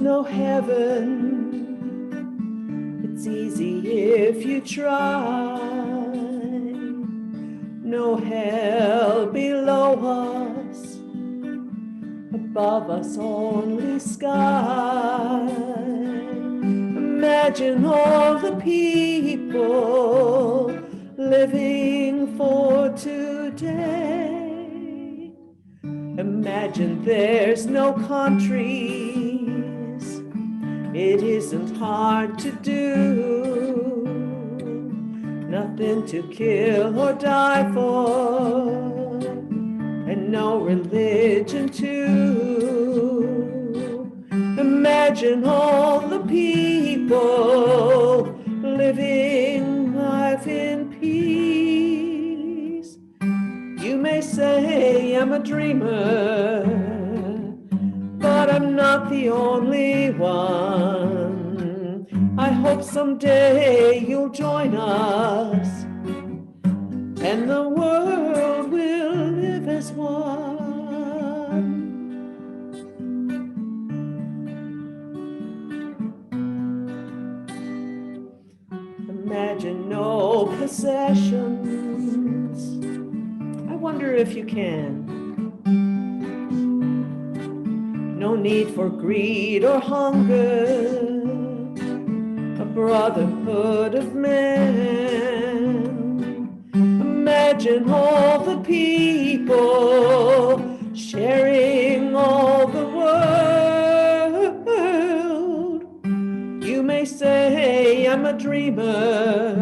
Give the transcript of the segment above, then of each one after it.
no heaven, it's easy if you try. No hell below us, above us only sky. Imagine all the people living for today. Imagine there's no countries, it isn't hard to do. Nothing to kill or die for, and no religion too. Imagine all the people living life in peace. You may say I'm a dreamer, but I'm not the only one. I hope someday you'll join us, and the world will live as one. Imagine no possessions. I wonder if you can. No need for greed or hunger, a brotherhood of men. Imagine all the people sharing all the world. You may say I'm a dreamer,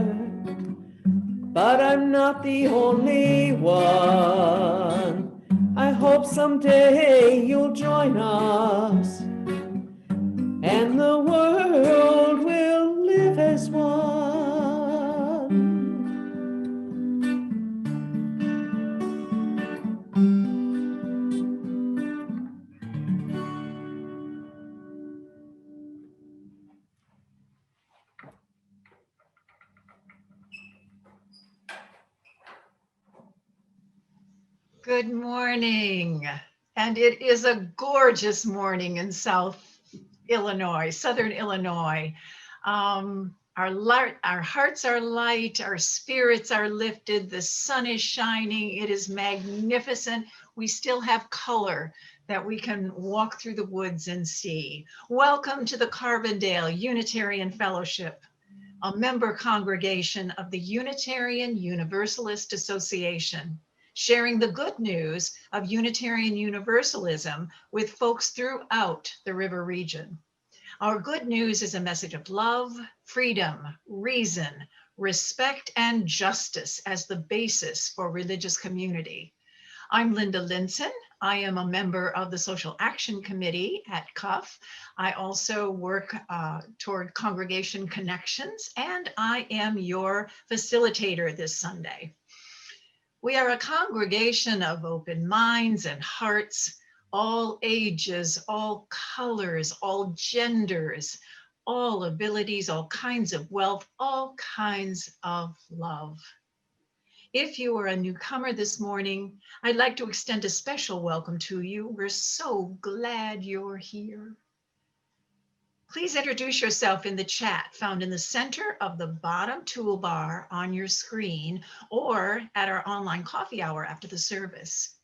but I'm not the only one. I hope someday you'll join us, and the world will live as one. Good morning, and it is a gorgeous morning in Southern Illinois. Our hearts are light, our spirits are lifted, the sun is shining, it is magnificent. We still have color that we can walk through the woods and see. Welcome to the Carbondale Unitarian Fellowship, a member congregation of the Unitarian Universalist Association, sharing the good news of Unitarian Universalism with folks throughout the river region. Our good news is a message of love, freedom, reason, respect, and justice as the basis for religious community. I'm Linda Linsin. I am a member of the Social Action Committee at CUF. I also work toward Congregation Connections, and I am your facilitator this Sunday. We are a congregation of open minds and hearts, all ages, all colors, all genders, all abilities, all kinds of wealth, all kinds of love. If you are a newcomer this morning, I'd like to extend a special welcome to you. We're so glad you're here. Please introduce yourself in the chat found in the center of the bottom toolbar on your screen or at our online coffee hour after the service.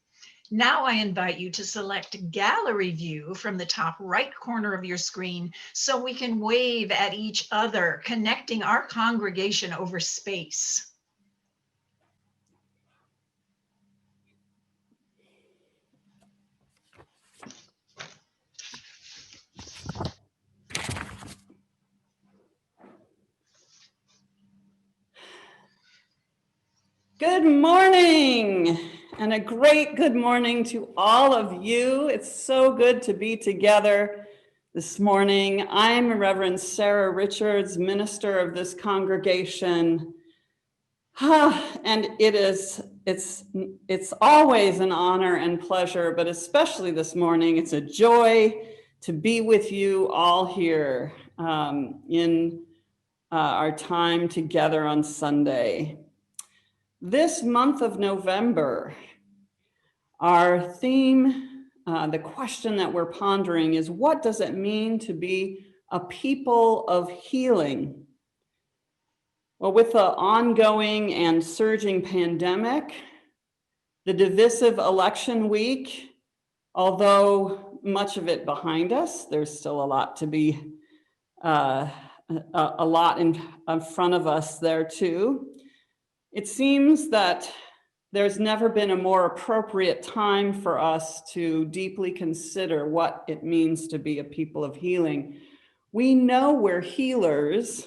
Now I invite you to select gallery view from the top right corner of your screen so we can wave at each other, connecting our congregation over space. Good morning, and a great good morning to all of you. It's so good to be together this morning. I'm Reverend Sarah Richards, minister of this congregation. And it's always an honor and pleasure, but especially this morning, it's a joy to be with you all here in our time together on Sunday. This month of November, our theme the question that we're pondering is, what does it mean to be a people of healing? Well, with the ongoing and surging pandemic, the divisive election week, although much of it behind us, there's still a lot to be, a lot in front of us there too. It seems that there's never been a more appropriate time for us to deeply consider what it means to be a people of healing. We know we're healers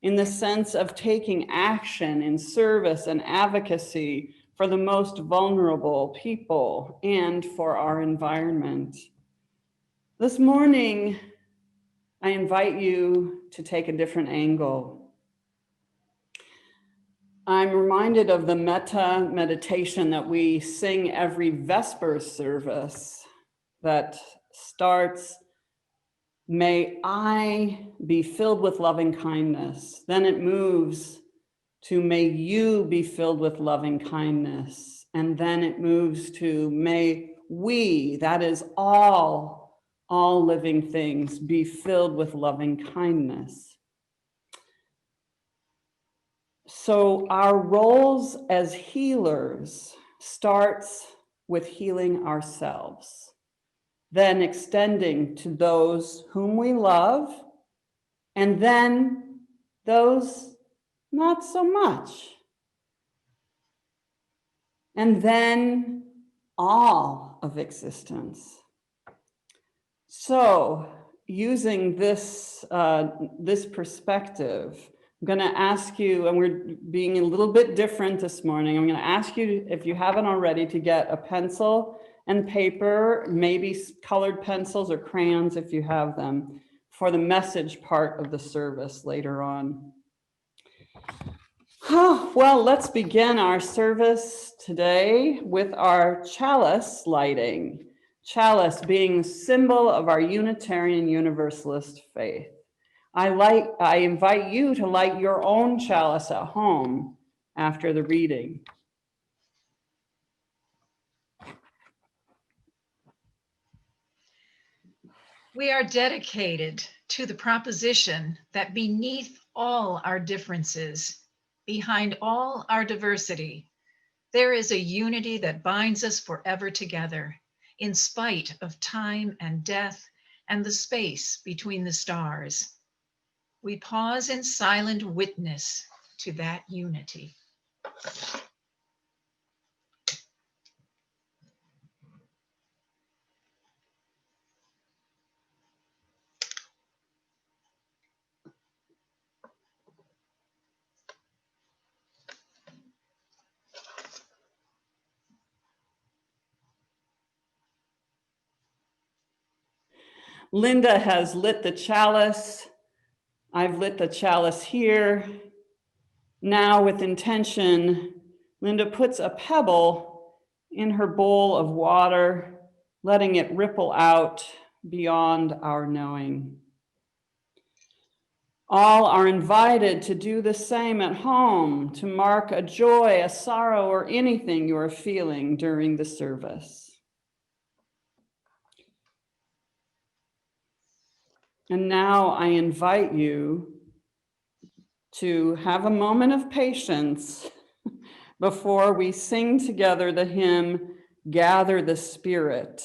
in the sense of taking action in service and advocacy for the most vulnerable people and for our environment. This morning, I invite you to take a different angle. I'm reminded of the metta meditation that we sing every Vespers service that starts, "May I be filled with loving kindness." Then it moves to, "May you be filled with loving kindness." And then it moves to, "May we," that is all living things, "be filled with loving kindness." So our roles as healers starts with healing ourselves, then extending to those whom we love, and then those not so much. And then all of existence. So using this, this perspective, I'm going to ask you, and we're being a little bit different this morning, I'm going to ask you, if you haven't already, to get a pencil and paper, maybe colored pencils or crayons if you have them, for the message part of the service later on. Well, let's begin our service today with our chalice lighting. Chalice being the symbol of our Unitarian Universalist faith. I invite you to light your own chalice at home after the reading. We are dedicated to the proposition that beneath all our differences, behind all our diversity, there is a unity that binds us forever together, in spite of time and death and the space between the stars. We pause in silent witness to that unity. Linda has lit the chalice. I've lit the chalice here. Now, with intention, Linda puts a pebble in her bowl of water, letting it ripple out beyond our knowing. All are invited to do the same at home, to mark a joy, a sorrow, or anything you are feeling during the service. And now I invite you to have a moment of patience before we sing together the hymn, "Gather the Spirit."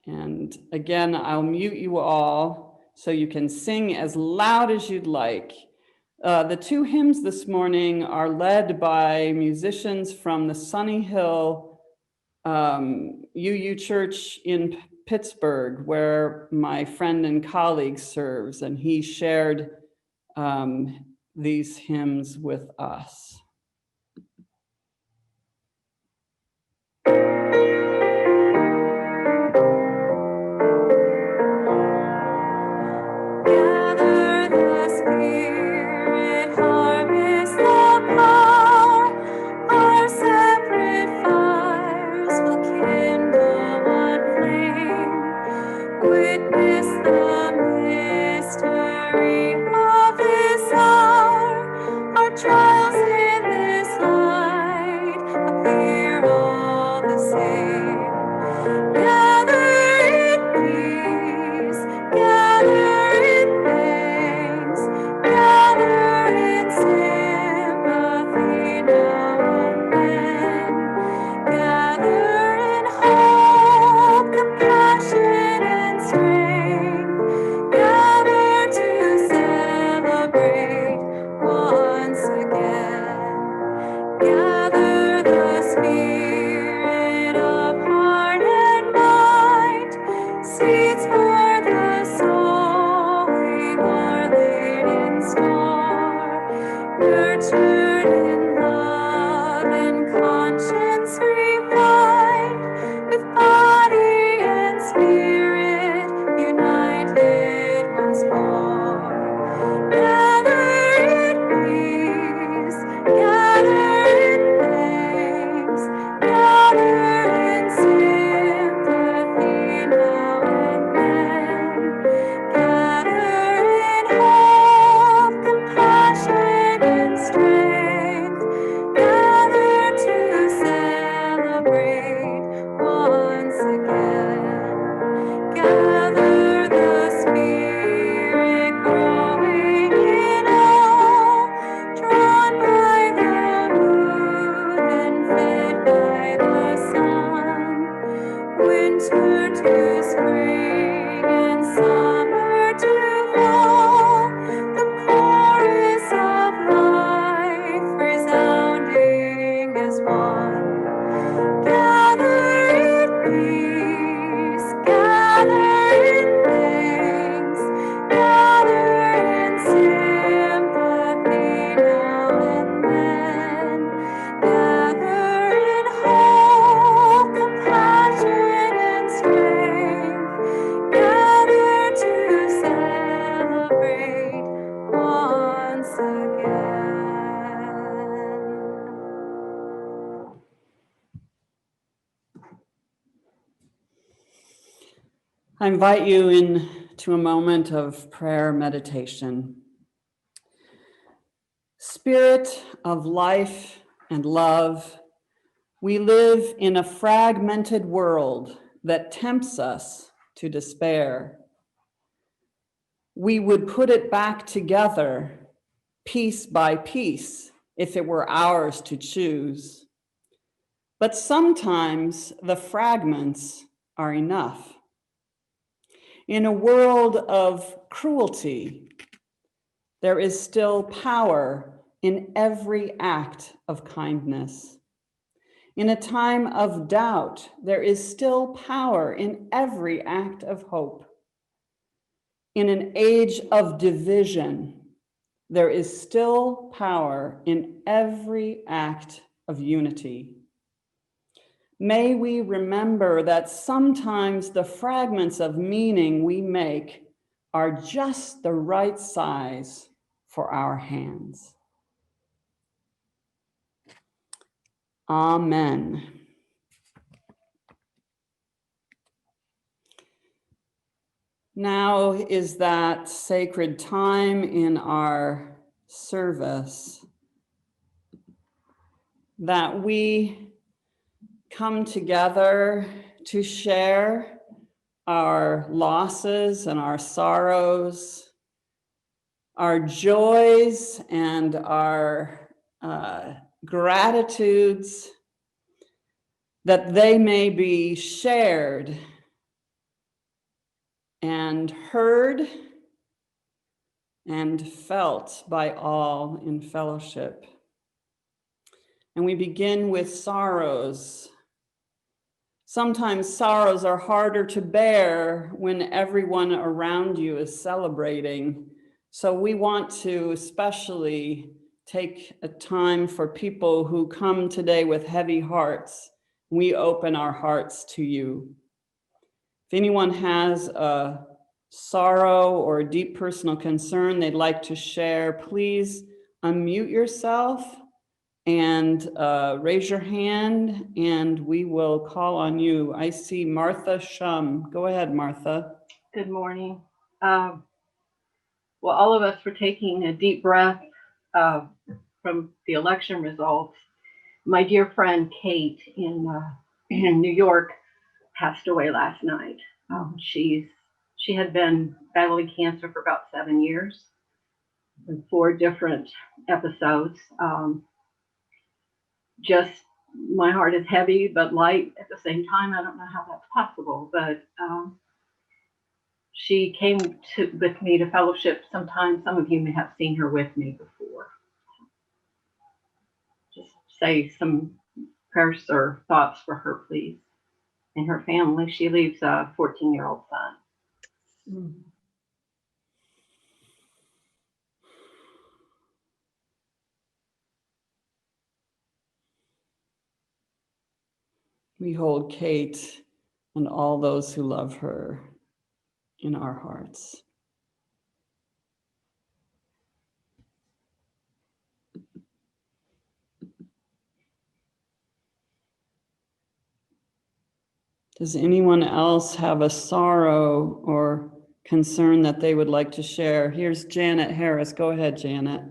And again, I'll mute you all so you can sing as loud as you'd like. The two hymns this morning are led by musicians from the Sunnyhill UU Church in Pittsburgh, where my friend and colleague serves, and he shared these hymns with us. Trials in this light appear all the same. summer to fall, the chorus of life resounding as one. Gather in peace, gather in thanks, gather in sympathy now and then, gather in hope, compassion and strength, gather to celebrate once again. I invite you into a moment of prayer meditation. Spirit of life and love, we live in a fragmented world that tempts us to despair. We would put it back together, piece by piece, if it were ours to choose. But sometimes the fragments are enough. In a world of cruelty, there is still power in every act of kindness. In a time of doubt, there is still power in every act of hope. In an age of division, there is still power in every act of unity. May we remember that sometimes the fragments of meaning we make are just the right size for our hands. Amen. Now is that sacred time in our service that we come together to share our losses and our sorrows, our joys and our gratitudes, that they may be shared and heard and felt by all in fellowship. And we begin with sorrows. Sometimes sorrows are harder to bear when everyone around you is celebrating. So we want to especially take a time for people who come today with heavy hearts. We open our hearts to you. If anyone has a sorrow or a deep personal concern they'd like to share, please unmute yourself and raise your hand, and we will call on you. I see Martha Shum. Go ahead, Martha. Good morning. Well, all of us were taking a deep breath from the election results. My dear friend Kate in New York passed away last night. She had been battling cancer for about 7 years, in 4 different episodes. Just my heart is heavy but light at the same time. I don't know how that's possible, but she came with me to fellowship sometime. Some of you may have seen her with me before. Just say some prayers or thoughts for her, please, and her family. She leaves a 14-year-old son. We hold Kate and all those who love her in our hearts. Does anyone else have a sorrow or concern that they would like to share? Here's Janet Harris. Go ahead, Janet.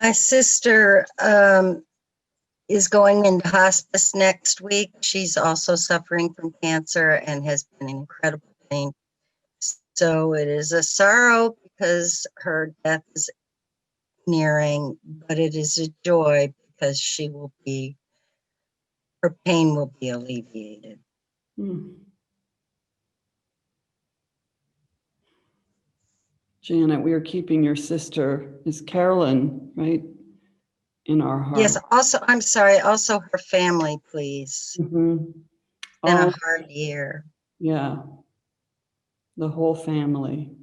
My sister is going into hospice next week. She's also suffering from cancer and has been in incredible pain. So it is a sorrow because her death is nearing, but it is a joy because her pain will be alleviated. Janet, we are keeping your sister, is Carolyn, right? In our heart. Yes, also, I'm sorry, also her family, please. Mhm. Been a All, hard year. yeah, the whole family.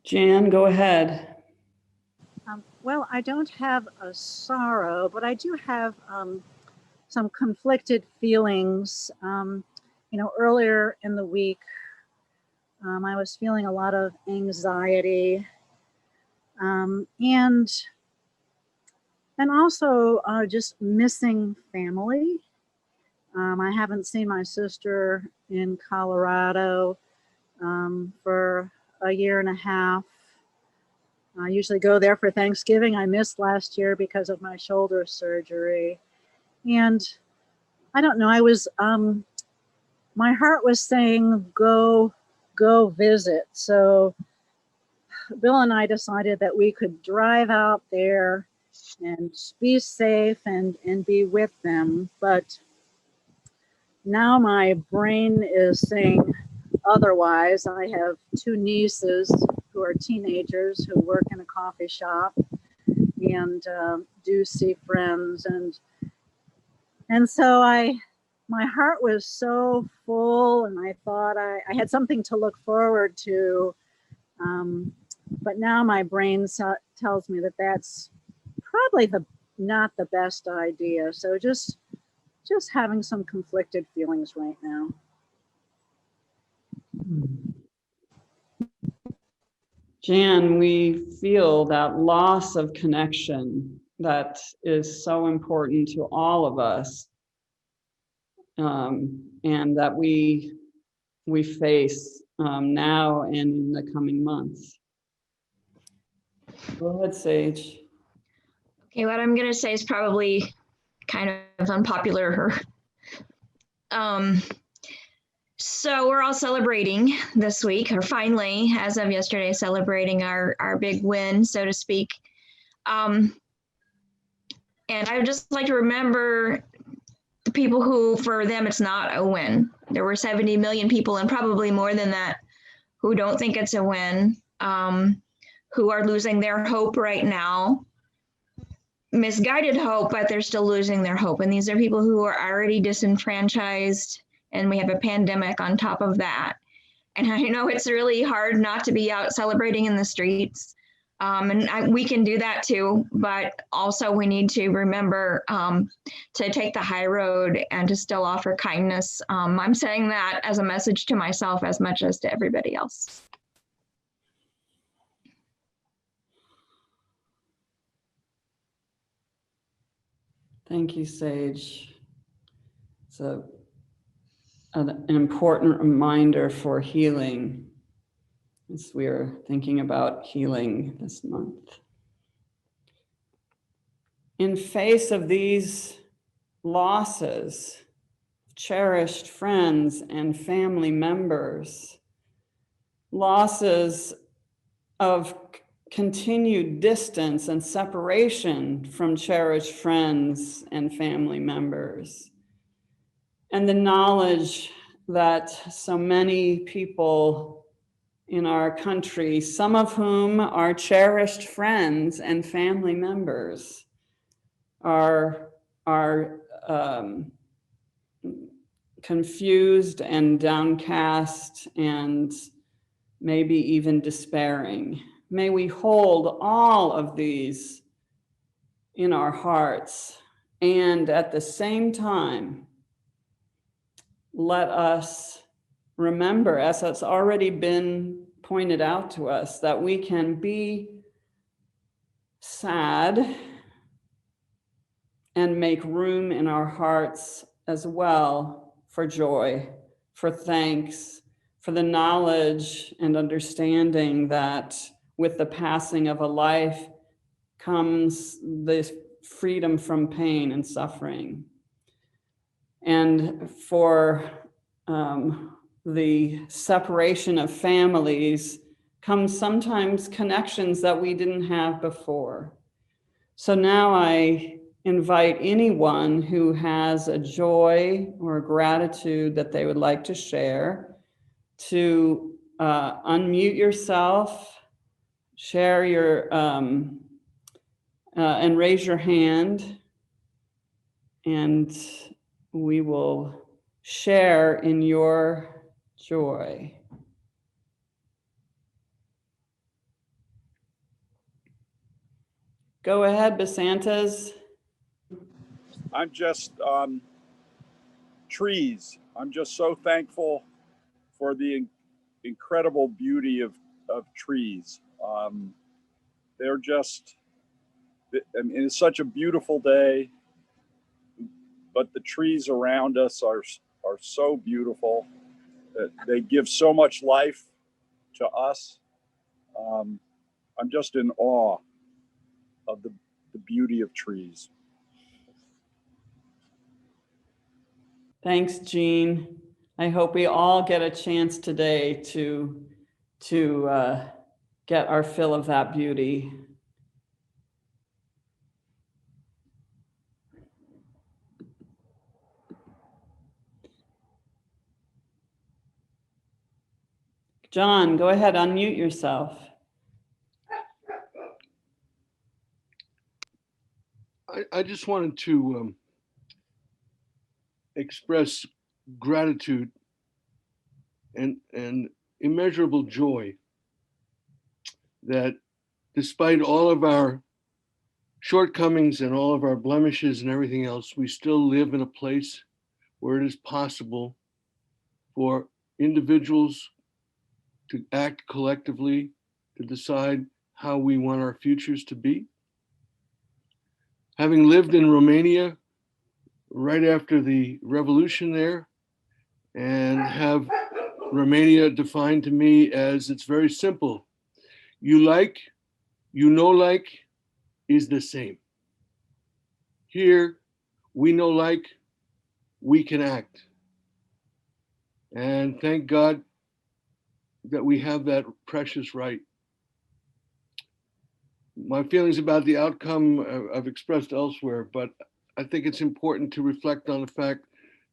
Jan, go ahead. Well, I don't have a sorrow, but I do have some conflicted feelings. Earlier in the week, I was feeling a lot of anxiety, and also just missing family. I haven't seen my sister in Colorado for a year and a half. I usually go there for Thanksgiving. I missed last year because of my shoulder surgery. And I don't know, my heart was saying, go visit. So Bill and I decided that we could drive out there and be safe and be with them. But now my brain is saying otherwise. I have two nieces who are teenagers who work in a coffee shop and do see friends, and so my heart was so full, and I thought I had something to look forward to, but now my brain tells me that that's probably not the best idea. So just having some conflicted feelings right now. Jan, we feel that loss of connection that is so important to all of us, and that we face now and in the coming months. Go ahead, Sage. Okay, what I'm gonna say is probably kind of unpopular. So we're all celebrating this week, or finally, as of yesterday, celebrating our big win, so to speak. And I would just like to remember the people who, for them, it's not a win. There were 70 million people, and probably more than that, who don't think it's a win, who are losing their hope right now. Misguided hope, but they're still losing their hope. And these are people who are already disenfranchised, and we have a pandemic on top of that. And I know it's really hard not to be out celebrating in the streets. We can do that too, but also we need to remember to take the high road and to still offer kindness. I'm saying that as a message to myself as much as to everybody else. Thank you, Sage. It's an important reminder for healing as we are thinking about healing this month. In face of these losses, cherished friends and family members, losses of continued distance and separation from cherished friends and family members, and the knowledge that so many people in our country, some of whom are cherished friends and family members, are confused and downcast and maybe even despairing. May we hold all of these in our hearts, and at the same time, let us remember, as it's already been pointed out to us, that we can be sad and make room in our hearts as well for joy, for thanks, for the knowledge and understanding that with the passing of a life comes this freedom from pain and suffering. And for the separation of families comes sometimes connections that we didn't have before. So now I invite anyone who has a joy or a gratitude that they would like to share to unmute yourself, share your, and raise your hand, and we will share in your joy. Go ahead, Basantas. I'm just trees. I'm just so thankful for the incredible beauty of trees. They're just, I mean, it's such a beautiful day, but the trees around us are so beautiful. They give so much life to us. I'm just in awe of the beauty of trees. Thanks, Jean. I hope we all get a chance today to get our fill of that beauty. John, go ahead, unmute yourself. I just wanted to express gratitude and immeasurable joy that despite all of our shortcomings and all of our blemishes and everything else, we still live in a place where it is possible for individuals to act collectively, to decide how we want our futures to be. Having lived in Romania right after the revolution there, and have Romania defined to me as, it's very simple. You like, you know like is the same. Here, we know like, we can act. And thank God that we have that precious right. My feelings about the outcome I've expressed elsewhere, but I think it's important to reflect on the fact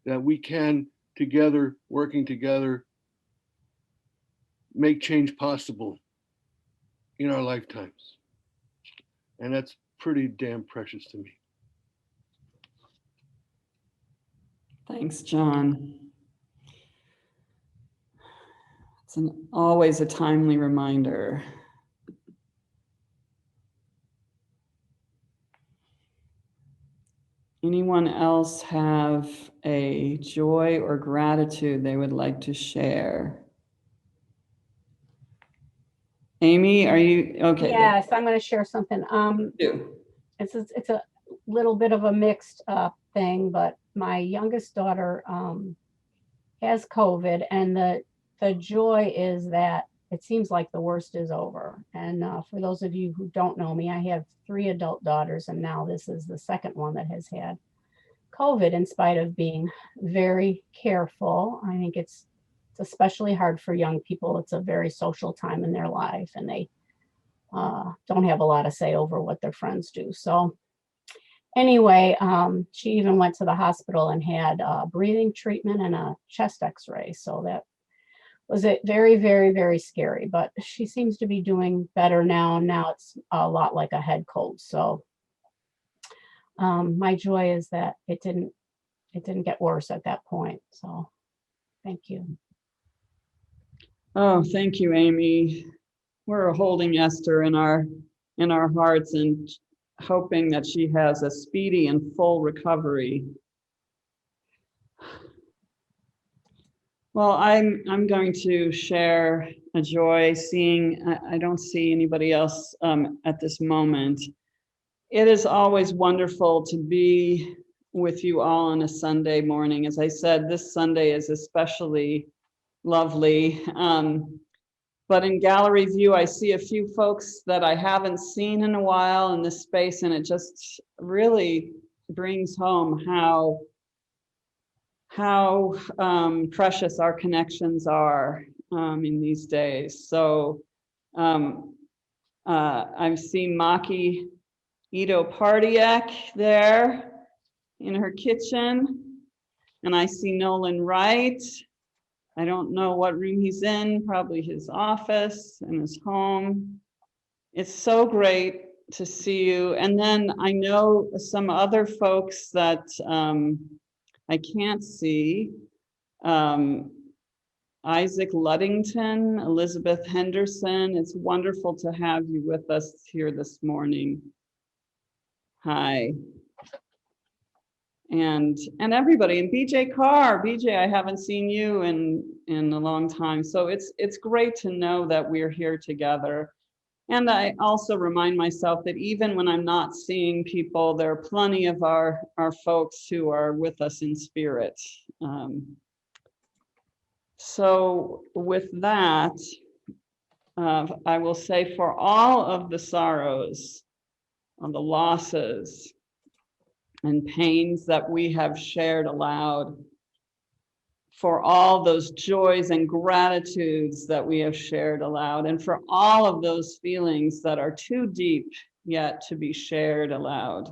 that we can together, working together, make change possible in our lifetimes. And that's pretty damn precious to me. Thanks, John. It's always a timely reminder. Anyone else have a joy or gratitude they would like to share? Amy, are you okay? Yes, I'm going to share something. It's a little bit of a mixed thing, but my youngest daughter has COVID, and the joy is that it seems like the worst is over. And for those of you who don't know me, I have 3 adult daughters, and now this is the second one that has had COVID in spite of being very careful. I think it's especially hard for young people. It's a very social time in their life, and they don't have a lot to say over what their friends do. So anyway, she even went to the hospital and had a breathing treatment and a chest x-ray. So that was very, very, very scary, but she seems to be doing better now. Now it's a lot like a head cold. So my joy is that it didn't get worse at that point. So thank you. Oh, thank you, Amy. We're holding Esther in our hearts and hoping that she has a speedy and full recovery. Well, I'm going to share a joy seeing, I don't see anybody else at this moment. It is always wonderful to be with you all on a Sunday morning. As I said, this Sunday is especially lovely. But in gallery view, I see a few folks that I haven't seen in a while in this space, and it just really brings home how how precious our connections are in these days. So I've seen Maki Ito Pardiak there in her kitchen, and I see Nolan Wright. I don't know what room he's in, probably his office and his home. It's so great to see you. And then I know some other folks that I can't see. Isaac Luddington, Elizabeth Henderson. It's wonderful to have you with us here this morning. Hi. And everybody, and BJ Carr. BJ, I haven't seen you in a long time. So it's great to know that we're here together. And I also remind myself that even when I'm not seeing people, there are plenty of our folks who are with us in spirit. So with that, I will say, for all of the sorrows, of the losses and pains that we have shared aloud, for all those joys and gratitudes that we have shared aloud, and for all of those feelings that are too deep yet to be shared aloud.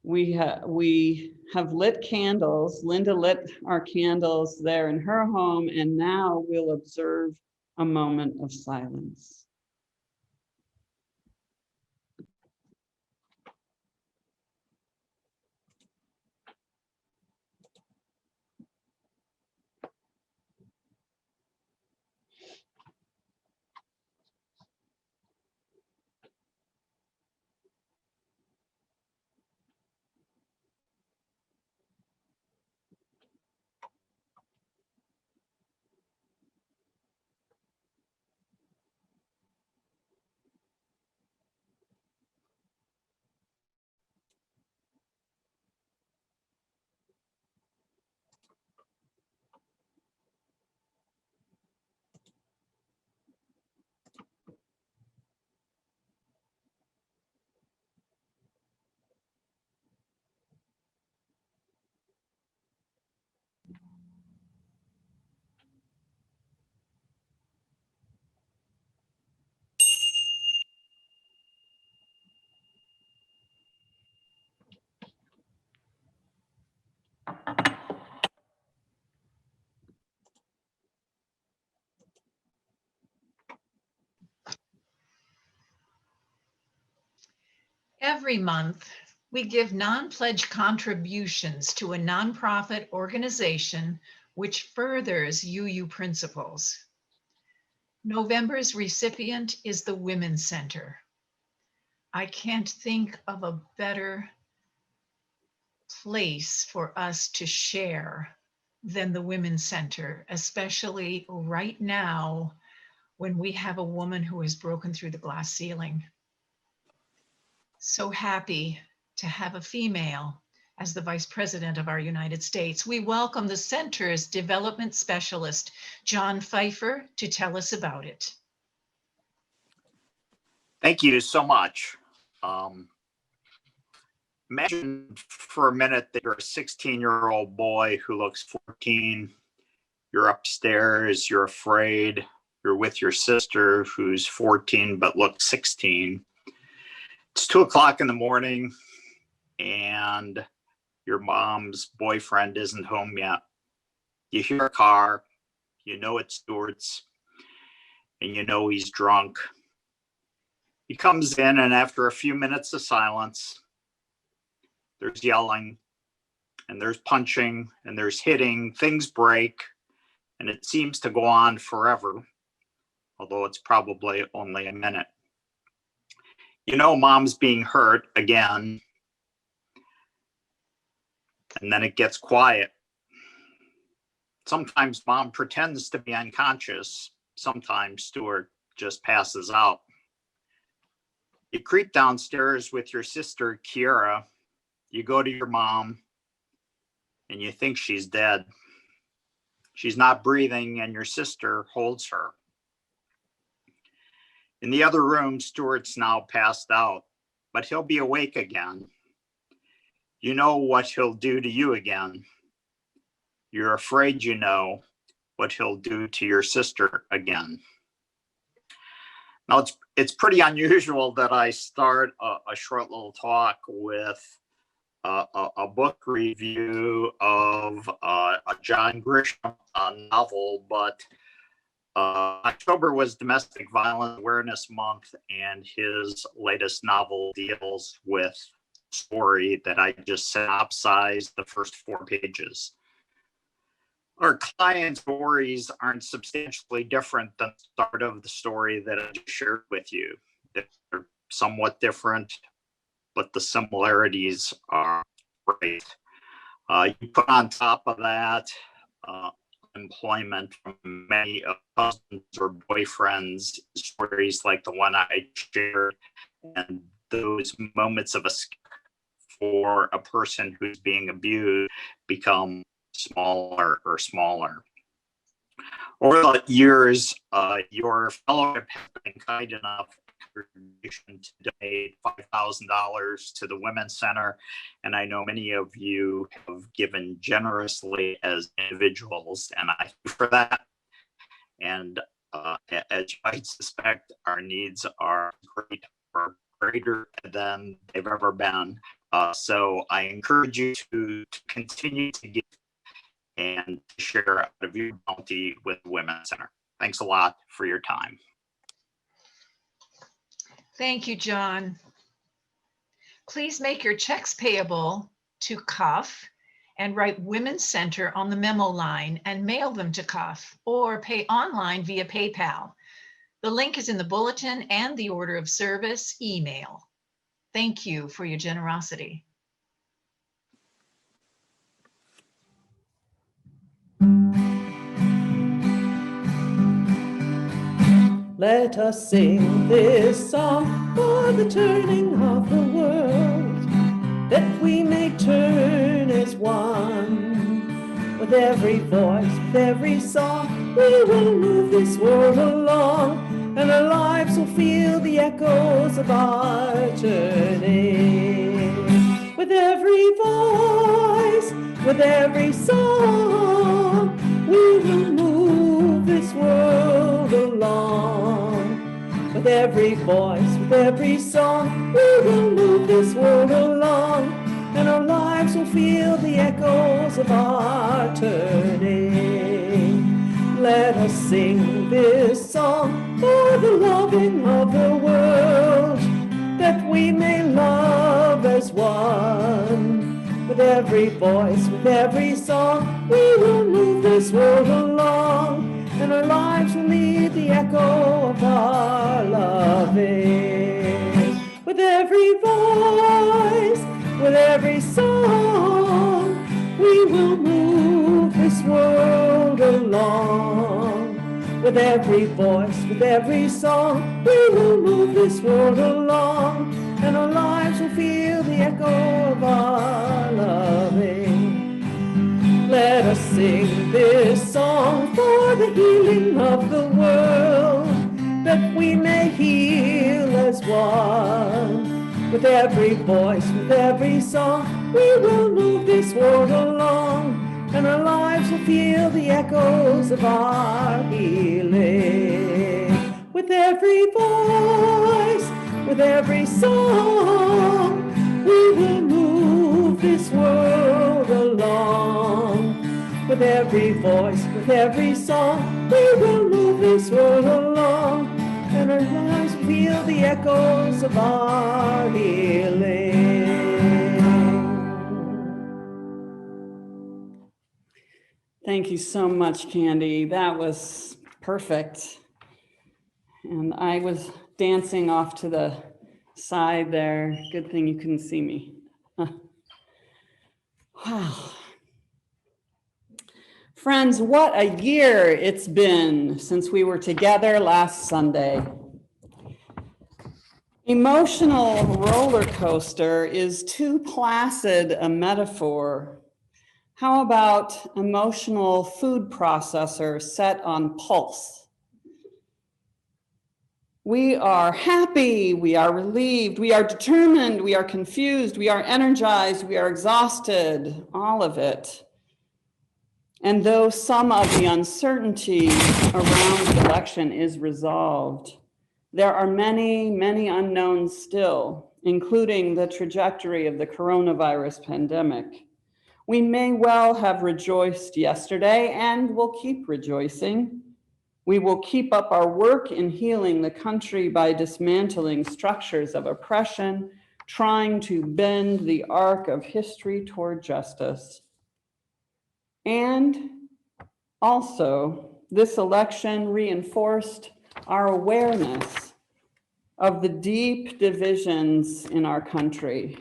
We have lit candles. Linda lit our candles there in her home, and now we'll observe a moment of silence. Every month, we give non-pledge contributions to a nonprofit organization which furthers UU principles. November's recipient is the Women's Center. I can't think of a better place for us to share than the Women's Center, especially right now when we have a woman who has broken through the glass ceiling. So happy to have a female as the Vice President of our United States. We welcome the Center's Development Specialist, John Pfeiffer, to tell us about it. Thank you so much. Imagine for a minute that you're a 16-year-old boy who looks 14. You're upstairs, you're afraid, you're with your sister who's 14 but looks 16. It's 2 o'clock in the morning and your mom's boyfriend isn't home yet. You hear a car, you know it's Stuart's, and you know he's drunk. He comes in, and after a few minutes of silence, there's yelling, and there's punching, and there's hitting, things break, and it seems to go on forever, although it's probably only a minute. You know mom's being hurt again, and then it gets quiet. Sometimes mom pretends to be unconscious. Sometimes Stuart just passes out. You creep downstairs with your sister, Kiera. You go to your mom, and you think she's dead. She's not breathing, and your sister holds her. In the other room, Stuart's now passed out, but he'll be awake again. You know what he'll do to you again. You're afraid you know what he'll do to your sister again. Now, it's pretty unusual that I start a short little talk with a book review of a John Grisham novel, but October was Domestic Violence Awareness Month, and his latest novel deals with a story that I just synopsized the first 4 pages. Our client stories aren't substantially different than the start of the story that I just shared with you. They're somewhat different, but the similarities are great. You put on top of that employment from many husbands or boyfriends, stories like the one I shared, and those moments of escape for a person who's being abused become smaller or smaller. Over the years, your fellowship has been kind enough to donate $5,000 to the Women's Center, and I know many of you have given generously as individuals, and I thank you for that. And as you might suspect, our needs are great, or greater than they've ever been. So I encourage you to continue to give and share out of your bounty with the Women's Center. Thanks a lot for your time. Thank you, John. Please make your checks payable to Cuff and write Women's Center on the memo line and mail them to Cuff, or pay online via PayPal. The link is in the bulletin and the order of service email. Thank you for your generosity. Let us sing this song for the turning of the world, that we may turn as one. With every voice, with every song, we will move this world along, and our lives will feel the echoes of our turning. With every voice, with every song, we will move this world along. With every voice, with every song, we will move this world along, and our lives will feel the echoes of our turning. Let us sing this song for the loving of the world, that we may love as one. With every voice, with every song, we will move this world along, and our lives will need the echo of our loving. With every voice, with every song, we will move this world along. With every voice, with every song, we will move this world along, and our lives will feel the echo of our loving. Let us sing this song for the healing of the world, that we may heal as one. With every voice, with every song, we will move this world along, and our lives will feel the echoes of our healing. With every voice, with every song, we will move this world along. With every voice, with every song, we will move this world along, and our lives will feel the echoes of our healing. Thank you so much, Candy. That was perfect. And I was dancing off to the side there. Good thing you couldn't see me. Wow. Friends, what a year it's been since we were together last Sunday. Emotional roller coaster is too placid a metaphor. How about emotional food processor set on pulse? We are happy, we are relieved, we are determined, we are confused, we are energized, we are exhausted, all of it. And though some of the uncertainty around the election is resolved, there are many, many unknowns still, including the trajectory of the coronavirus pandemic. We may well have rejoiced yesterday and will keep rejoicing. We will keep up our work in healing the country by dismantling structures of oppression, trying to bend the arc of history toward justice. And also, this election reinforced our awareness of the deep divisions in our country.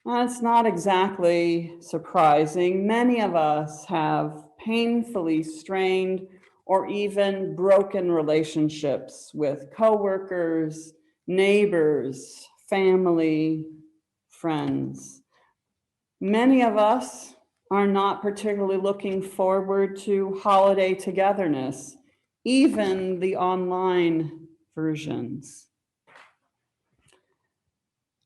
It's not exactly surprising. Many of us have painfully strained or even broken relationships with coworkers, neighbors, family, friends. Many of us are not particularly looking forward to holiday togetherness, even the online versions.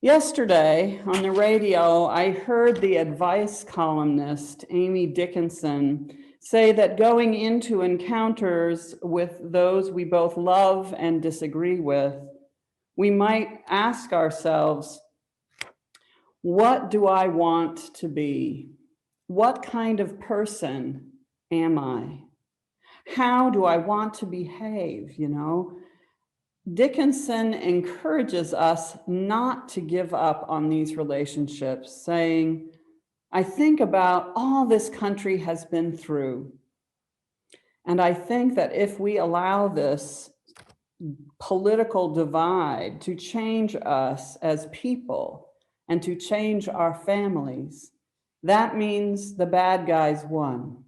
Yesterday on the radio, I heard the advice columnist, Amy Dickinson, say that going into encounters with those we both love and disagree with, we might ask ourselves, what do I want to be? What kind of person am I? How do I want to behave, Dickinson encourages us not to give up on these relationships, saying, I think about all this country has been through. And I think that if we allow this political divide to change us as people and to change our families, that means the bad guys won.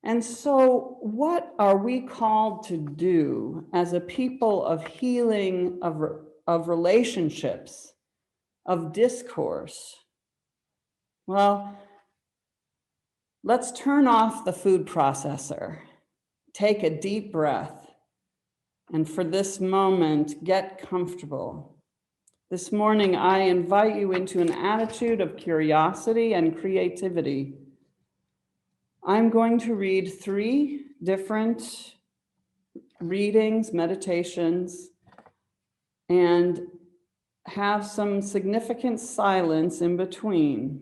And so what are we called to do as a people of healing, of relationships, of discourse? Well, let's turn off the food processor, take a deep breath, and for this moment, get comfortable. This morning, I invite you into an attitude of curiosity and creativity. I'm going to read 3 different readings, meditations, and have some significant silence in between.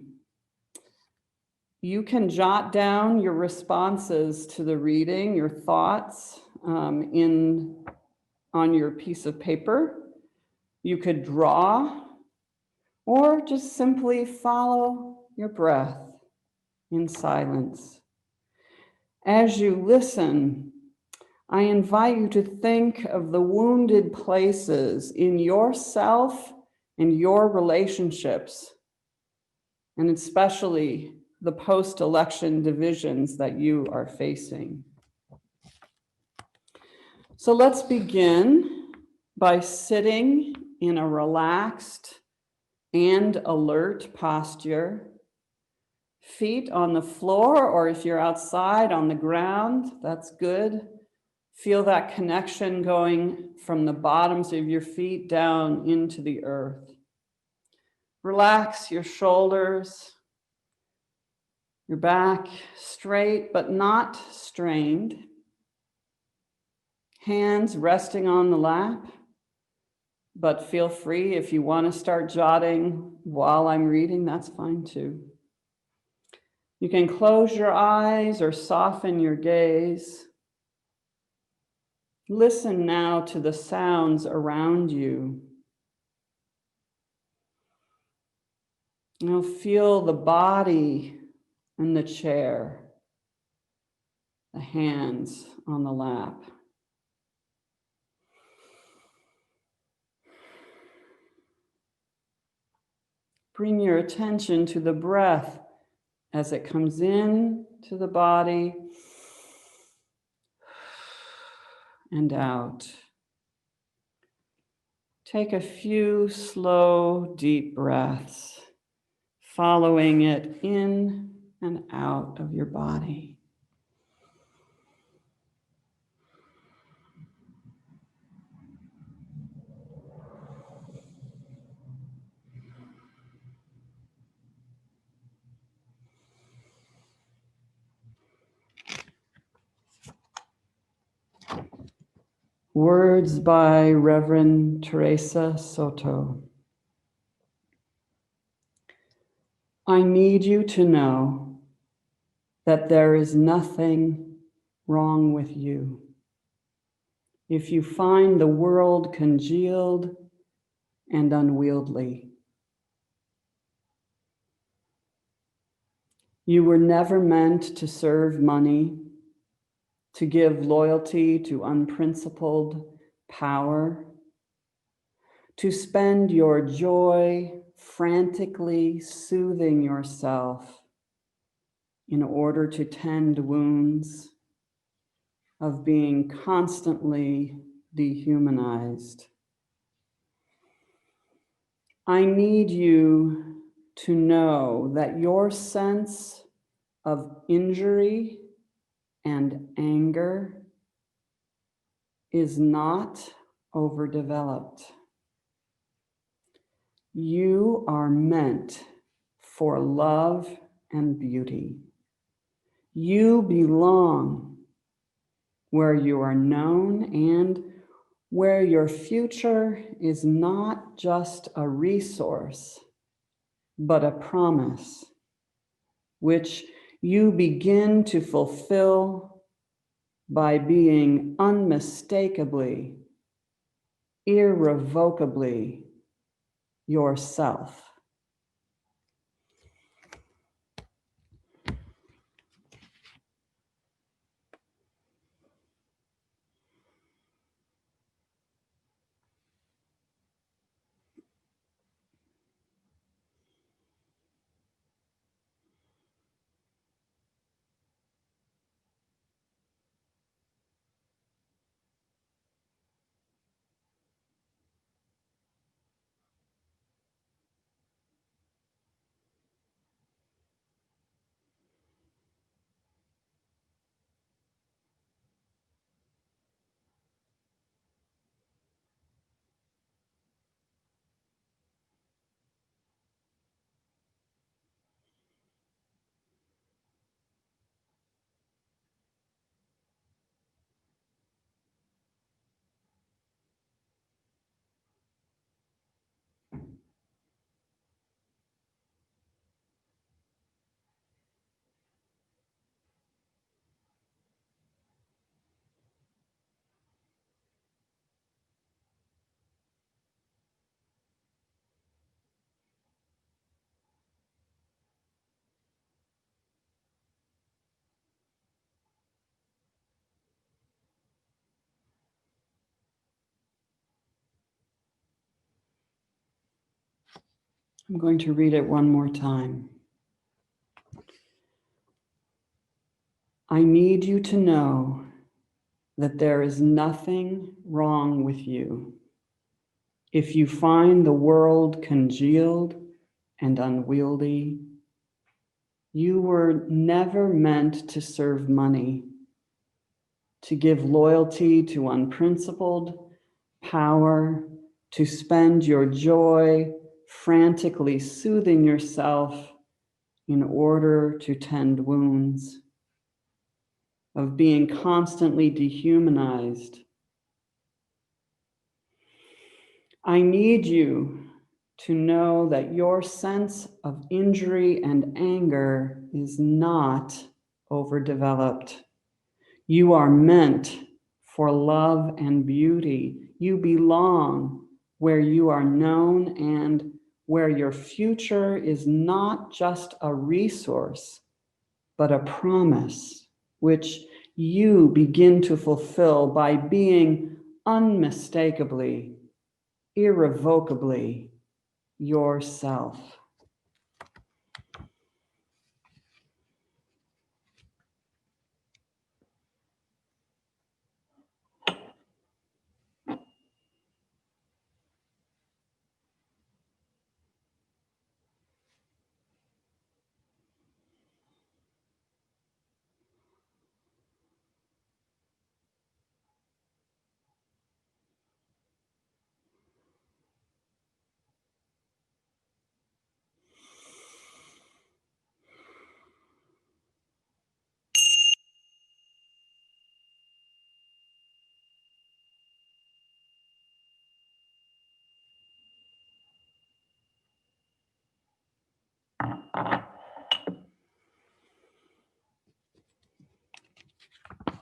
You can jot down your responses to the reading, your thoughts on your piece of paper. You could draw or just simply follow your breath in silence. As you listen, I invite you to think of the wounded places in yourself and your relationships, and especially the post-election divisions that you are facing. So let's begin by sitting in a relaxed and alert posture. Feet on the floor, or if you're outside on the ground, that's good. Feel that connection going from the bottoms of your feet down into the earth. Relax your shoulders, your back straight but not strained. Hands resting on the lap, but feel free if you want to start jotting while I'm reading, that's fine too. You can close your eyes or soften your gaze. Listen now to the sounds around you. Now feel the body in the chair, the hands on the lap. Bring your attention to the breath as it comes in to the body and out. Take a few slow, deep breaths, following it in and out of your body. Words by Reverend Teresa Soto. I need you to know that there is nothing wrong with you. If you find the world congealed and unwieldy, you were never meant to serve money, to give loyalty to unprincipled power, to spend your joy frantically soothing yourself in order to tend wounds of being constantly dehumanized. I need you to know that your sense of injury and anger is not overdeveloped. You are meant for love and beauty. You belong where you are known and where your future is not just a resource, but a promise, which you begin to fulfill by being unmistakably, irrevocably yourself. I'm going to read it one more time. I need you to know that there is nothing wrong with you. If you find the world congealed and unwieldy, you were never meant to serve money, to give loyalty to unprincipled power, to spend your joy frantically soothing yourself in order to tend wounds, of being constantly dehumanized. I need you to know that your sense of injury and anger is not overdeveloped. You are meant for love and beauty. You belong where you are known and where your future is not just a resource, but a promise, which you begin to fulfill by being unmistakably, irrevocably yourself.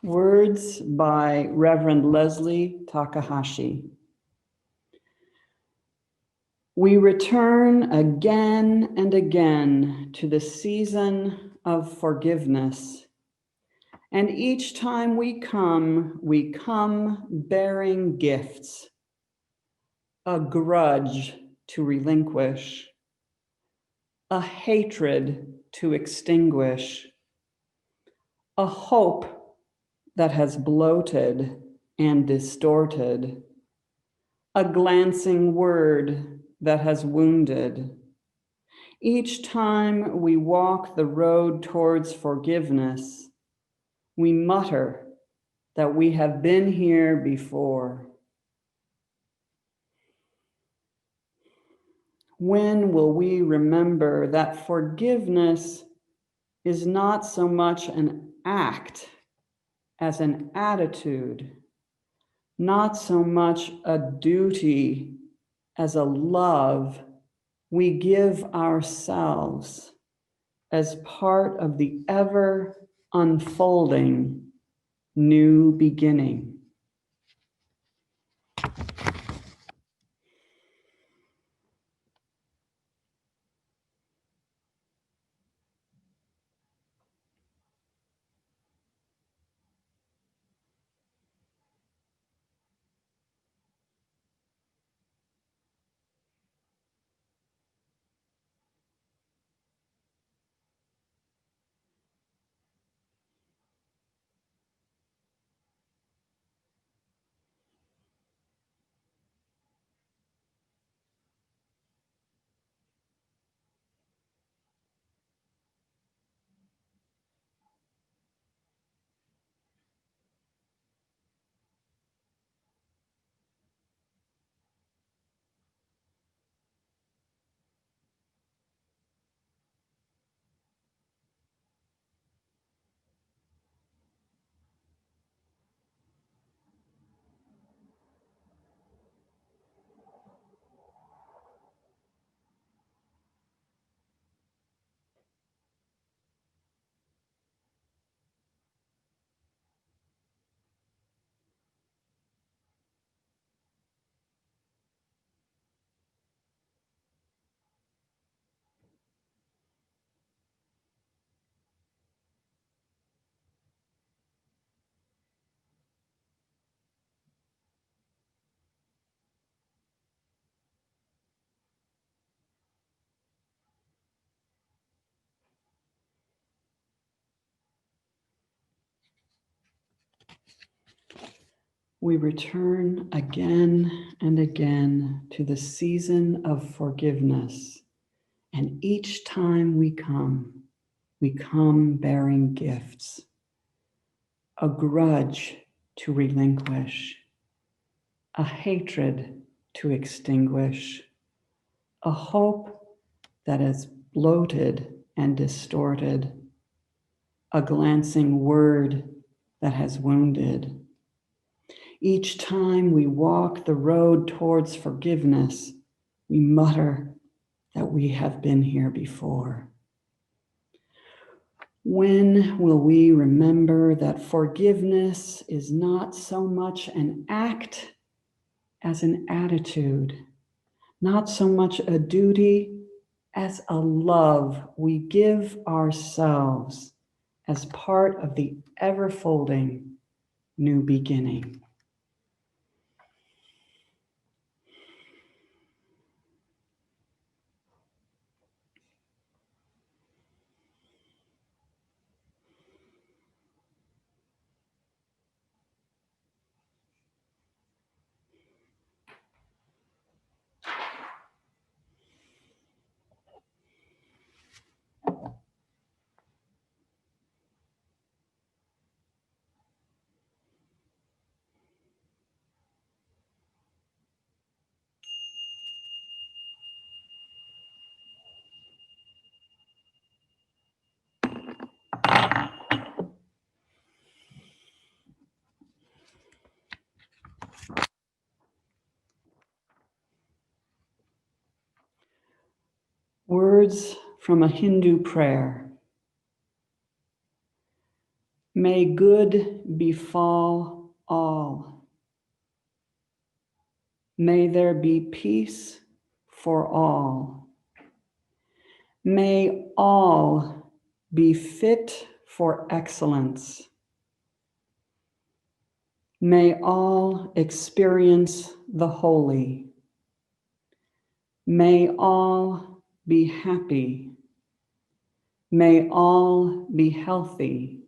Words by Reverend Leslie Takahashi. We return again and again to the season of forgiveness. And each time we come bearing gifts, a grudge to relinquish, a hatred to extinguish, a hope that has bloated and distorted, a glancing word that has wounded. Each time we walk the road towards forgiveness, we mutter that we have been here before. When will we remember that forgiveness is not so much an act as an attitude, not so much a duty as a love we give ourselves as part of the ever unfolding new beginning? We return again and again to the season of forgiveness. And each time we come bearing gifts, a grudge to relinquish, a hatred to extinguish, a hope that is bloated and distorted, a glancing word that has wounded. Each time we walk the road towards forgiveness, we mutter that we have been here before. When will we remember that forgiveness is not so much an act as an attitude, not so much a duty as a love we give ourselves as part of the ever-folding new beginning? Words from a Hindu prayer. May good befall all. May there be peace for all. May all be fit for excellence. May all experience the holy. May all be happy. May all be healthy.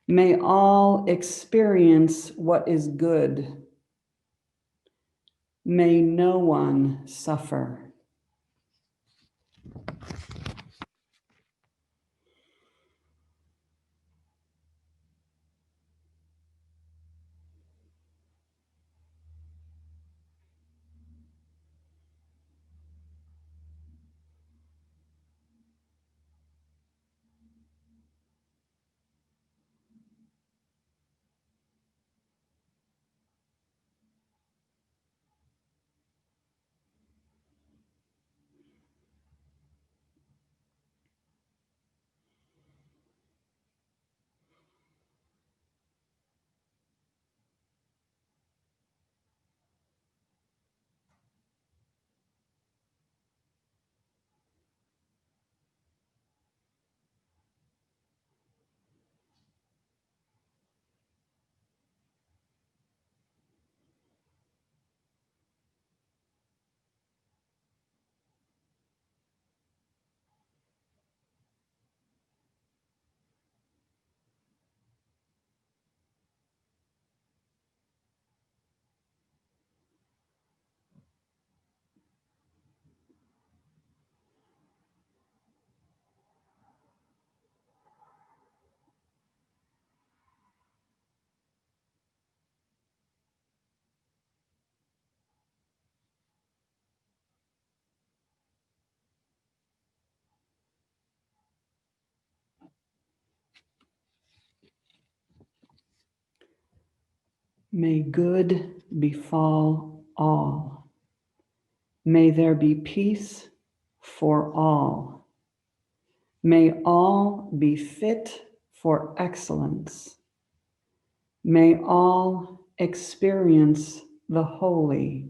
May all experience what is good. May no one suffer. May good befall all. May there be peace for all. May all be fit for excellence. May all experience the holy.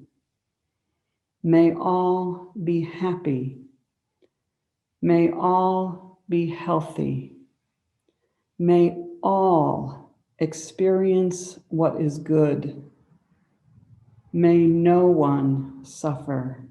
May all be happy. May all be healthy. May all experience what is good. May no one suffer.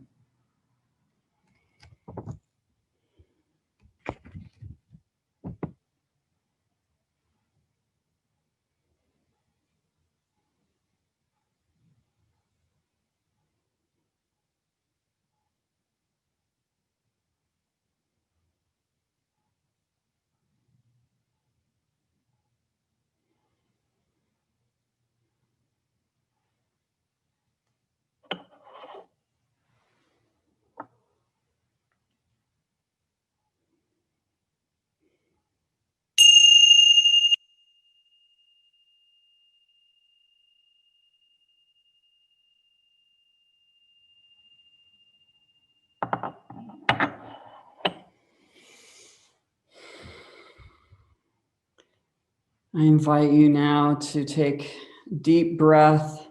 I invite you now to take deep breath,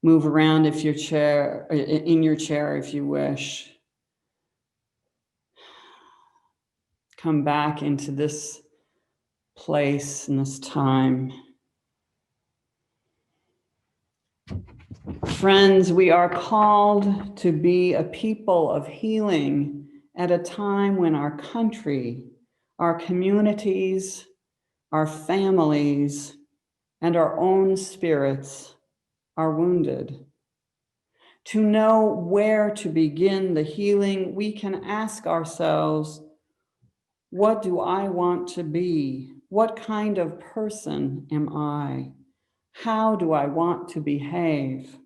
move around if your chair, in your chair if you wish. Come back into this place and this time. Friends, we are called to be a people of healing at a time when our country, our communities, our families, and our own spirits are wounded. To know where to begin the healing, we can ask ourselves, what do I want to be? What kind of person am I? How do I want to behave?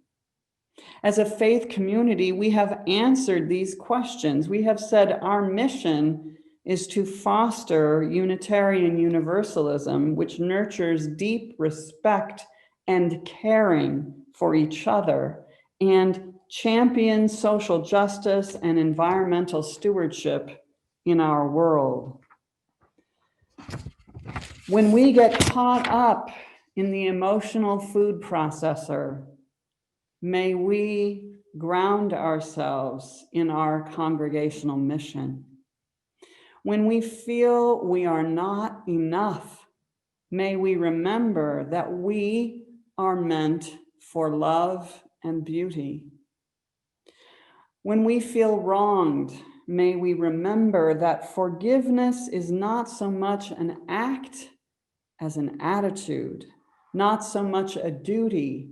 As a faith community, we have answered these questions. We have said our mission is to foster Unitarian Universalism, which nurtures deep respect and caring for each other, and champions social justice and environmental stewardship in our world. When we get caught up in the emotional food processor, may we ground ourselves in our congregational mission. When we feel we are not enough, may we remember that we are meant for love and beauty. When we feel wronged, may we remember that forgiveness is not so much an act as an attitude, not so much a duty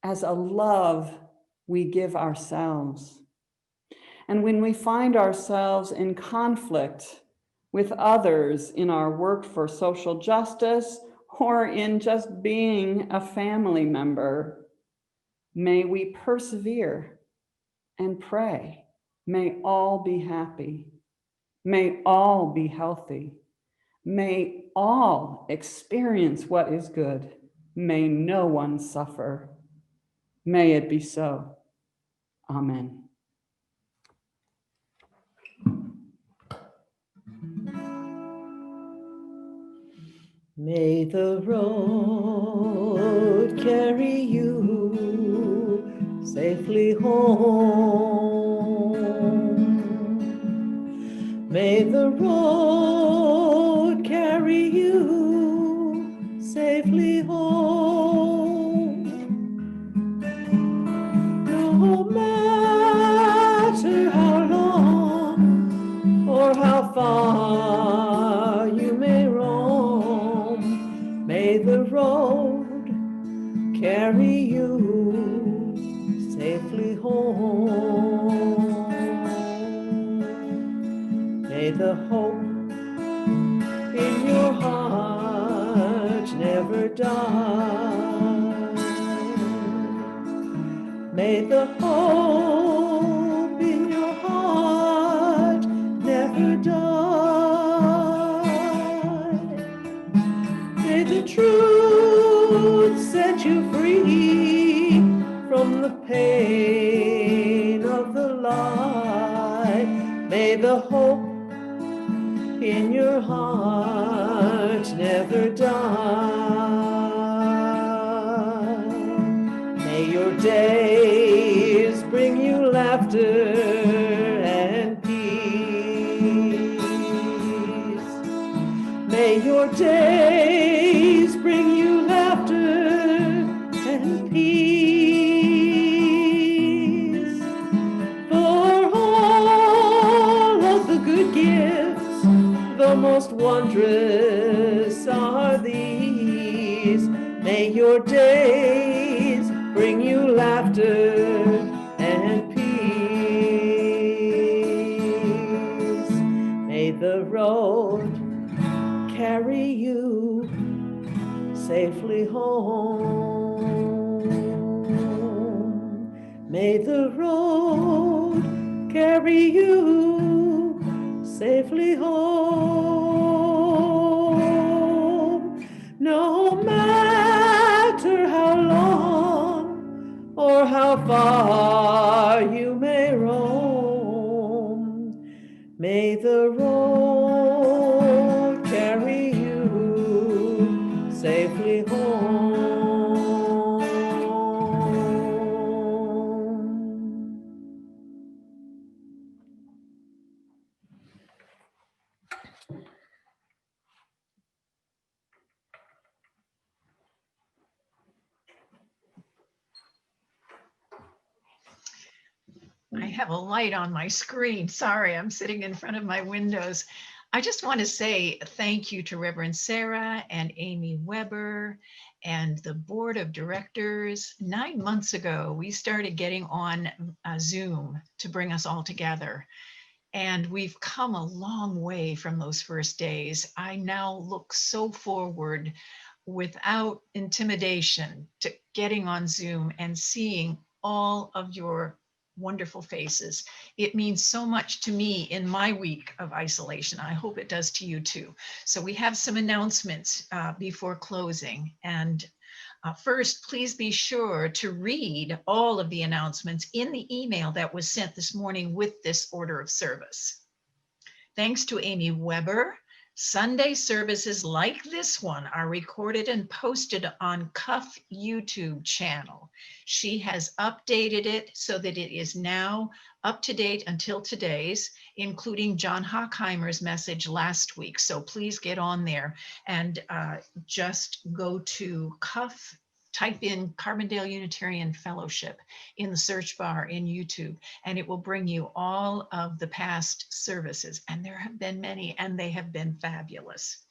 as a love we give ourselves. And when we find ourselves in conflict with others in our work for social justice or in just being a family member, may we persevere and pray. May all be happy. May all be healthy. May all experience what is good. May no one suffer. May it be so. Amen. May the road carry you safely home. May the road carry you safely home. No matter how long or how far you may roam, may the road carry you safely home. May the hope in your heart never die. May the hope in your heart never die. May the truth set you free from the pain of the lie. May the hope in your heart never die. May your days bring you laughter and peace. May your days bring you laughter and peace. For all of the good gifts, the most wondrous are these. May your days bring you laughter and peace. May the road carry you safely home. May the road carry you safely home. No matter how long or how far you may roam, may the road carry you safely home. I have a light on my screen. Sorry, I'm sitting in front of my windows. I just want to say thank you to Reverend Sarah and Amy Weber and the board of directors. 9 months ago, we started getting on Zoom to bring us all together. And we've come a long way from those first days. I now look so forward without intimidation to getting on Zoom and seeing all of your wonderful faces. It means so much to me in my week of isolation. I hope it does to you too. So we have some announcements before closing. And first, please be sure to read all of the announcements in the email that was sent this morning with this order of service. Thanks to Amy Weber, Sunday services like this one are recorded and posted on Cuff YouTube channel. She has updated it so that it is now up to date until today's, including John Hockheimer's message last week. So please get on there and just go to Cuff, type in Carbondale Unitarian Fellowship in the search bar in YouTube, and it will bring you all of the past services. And there have been many, and they have been fabulous.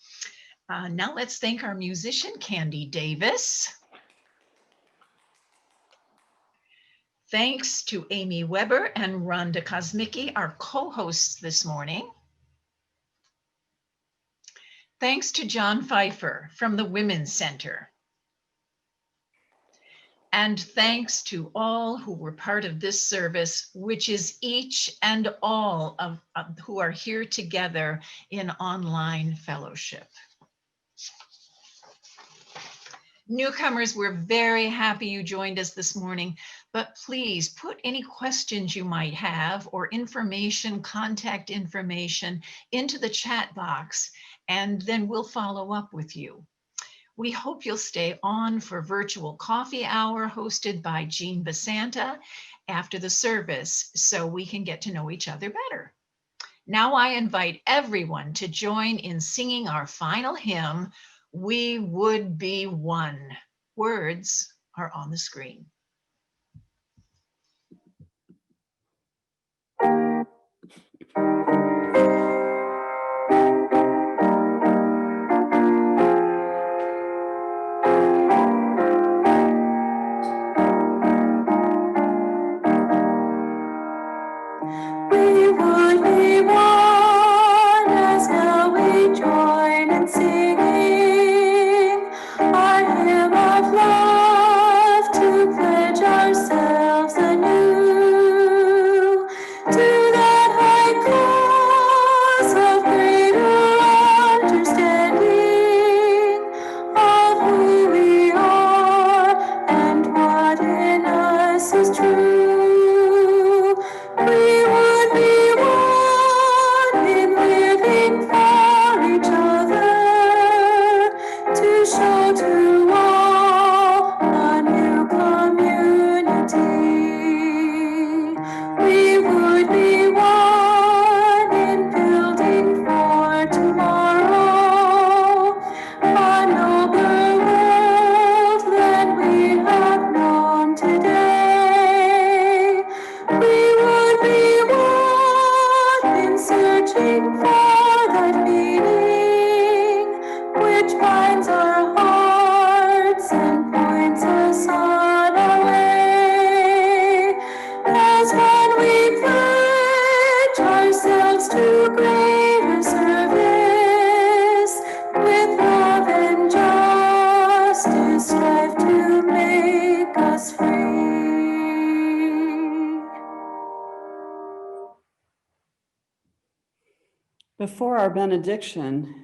Now let's thank our musician, Candy Davis. Thanks to Amy Weber and Rhonda Kosmicki, our co-hosts this morning. Thanks to John Pfeiffer from the Women's Center. And thanks to all who were part of this service, which is each and all of who are here together in online fellowship. Newcomers, we're very happy you joined us this morning, but please put any questions you might have or information, contact information into the chat box, and then we'll follow up with you. We hope you'll stay on for virtual coffee hour hosted by Jean Basanta after the service so we can get to know each other better. Now I invite everyone to join in singing our final hymn, We Would Be One. Words are on the screen. We would be one as now we join in singing our hymn of love to pledge ourselves anew to that high cause of greater understanding of who we are and what in us is true. We would be one in living for each other to show to all a new community. We would be one in building for tomorrow a nobler world than we have known today. We would be one in searching for that meaning which binds our hearts and points us on our way. As when we pledge ourselves to greater service, with love and justice strive to make us free. Before our benediction,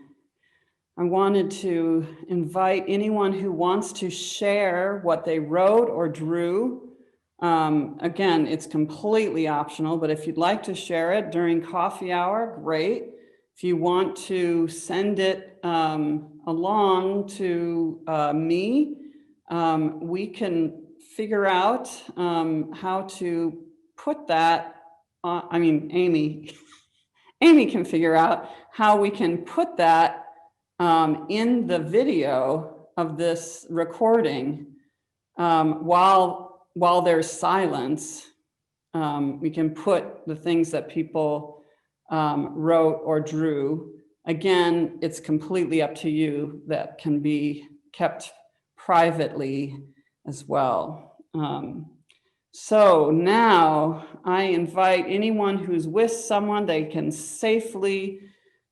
I wanted to invite anyone who wants to share what they wrote or drew. Again, it's completely optional, but if you'd like to share it during coffee hour, great. If you want to send it along to me, we can figure out how to put that on, Amy can figure out how we can put that in the video of this recording while there's silence. We can put the things that people wrote or drew. Again, it's completely up to you. That can be kept privately as well. So now I invite anyone who's with someone they can safely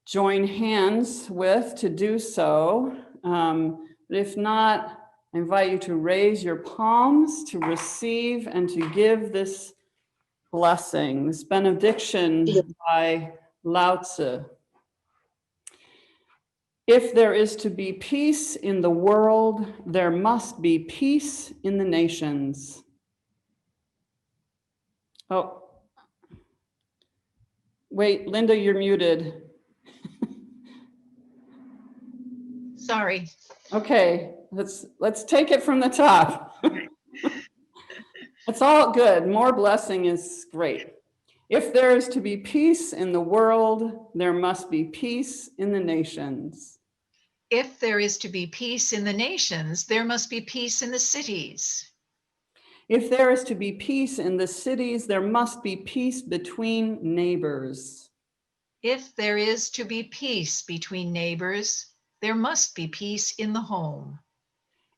join hands with to do so. But if not, I invite you to raise your palms to receive and to give this blessing, this benediction by Lao Tzu. If there is to be peace in the world, there must be peace in the nations. Oh, wait, Linda, you're muted. Sorry. Okay, let's take it from the top. It's all good. More blessing is great. If there is to be peace in the world, there must be peace in the nations. If there is to be peace in the nations, there must be peace in the cities. If there is to be peace in the cities, there must be peace between neighbors. If there is to be peace between neighbors, there must be peace in the home.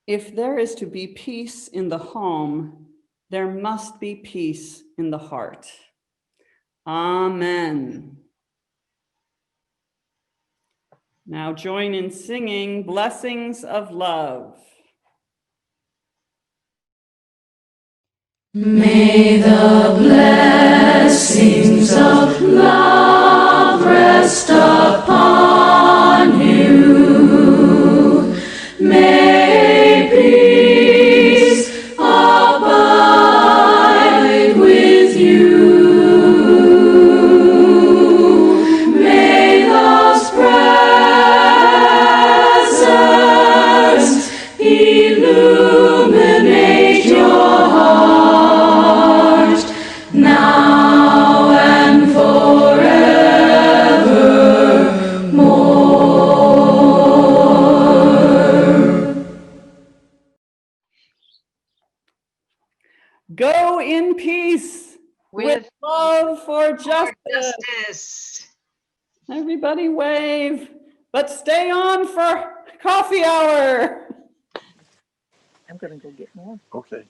If there is to be peace in the home, there must be peace in the heart. Amen. Now join in singing Blessings of Love. May the blessings of love rest upon you. May peace abide with you. May those presence illuminate your heart now and forevermore. Go in peace with love for justice. Everybody wave, but stay on for coffee hour. I'm gonna go get more. Okay.